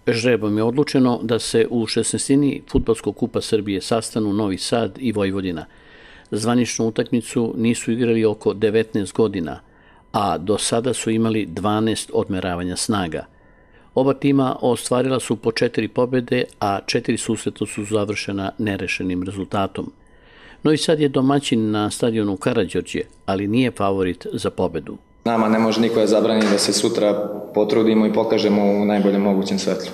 Žrebom je odlučeno da se u 16. Fudbalskog kupa Srbije sastanu Novi Sad i Vojvodina. Zvaničnu utakmicu nisu igrali oko 19 godina, a do sada su imali 12 odmeravanja snaga. Oba tima ostvarila su po 4 pobjede, a 4 susreta su završena nerešenim rezultatom. Novi Sad je domaćin na stadionu Karađorđe, ali nije favorit za pobjedu. Nama ne može niko da zabrani da se sutra potrudimo i pokažemo u najboljem mogućem svetlu.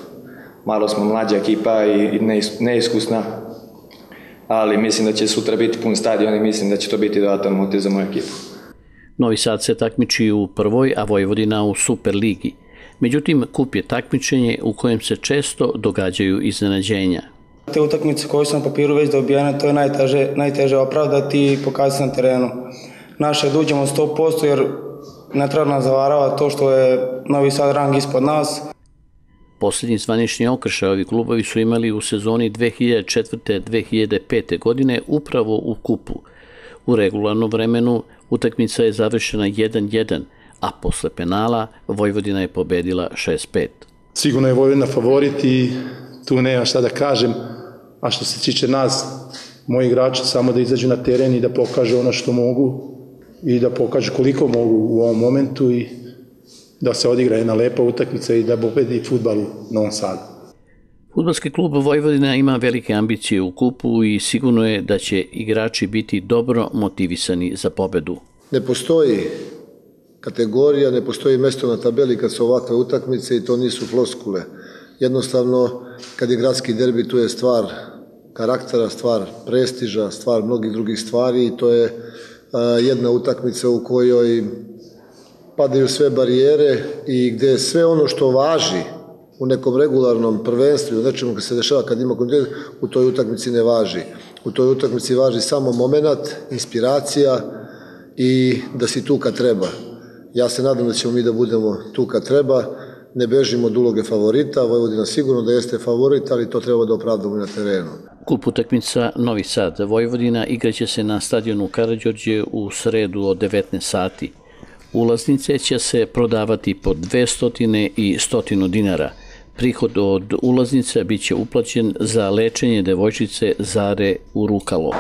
Malo smo mlađa ekipa i neiskusna, ali mislim da će sutra biti pun stadion i mislim da će to biti dodatan motiv za moju ekipu. Novi Sad se takmiči u prvoj, a Vojvodina u Superligi. Međutim, kup je takmičenje u kojem se često događaju iznenađenja. Te utakmice koje su na papiru već dobijene, to je najteže opravdati i pokazati na terenu. Naše je da uđemo 100% jer ne treba nas zavarava to što je Novi Sad rang ispod nas. Posljednji zvanični okršaj ovi klubovi su imali u sezoni 2004-2005. godine upravo u kupu. U regularnom vremenu utakmica je završena 1-1, a posle penala Vojvodina je pobedila 6-5. Sigurno je Vojvodina favorit i tu nema šta da kažem, a što se tiče nas, moji igrači samo da izađu na teren i da pokažu ono što mogu i da pokažu koliko mogu u ovom momentu i da se odigra jedna lepa utakmica i da pobedi fudbal u Novom Sadu. Fudbalski klub Vojvodina ima velike ambicije u kupu i sigurno je da će igrači biti dobro motivisani za pobedu. Ne postoji kategorija, ne postoji mesto na tabeli kad su ovakve utakmice i to nisu floskule. Jednostavno, kad je gradski derbi, tu je stvar karaktera, stvar prestiža, stvar mnogih drugih stvari i to je jedna utakmica u kojoj padaju sve barijere i gde sve ono što važi u nekom regularnom prvenstvu, u nečemu kad se dešava kad ima kontinuitet, u toj utakmici ne važi. U toj utakmici važi samo moment, inspiracija i da si tu kad treba. Ja se nadam da ćemo mi da budemo tu kad treba, ne bežimo od uloge favorita, Vojvodina sigurno da jeste favorit, ali to treba da opravdamo na terenu. Kup utakmica Novi Sad Vojvodina igraće se na stadionu Karađorđe u sredu od 19 sati. Ulaznice će se prodavati po 200 i 100 dinara. Prihod od ulaznica biće uplaćen za lečenje devojčice Zare u Rukalo.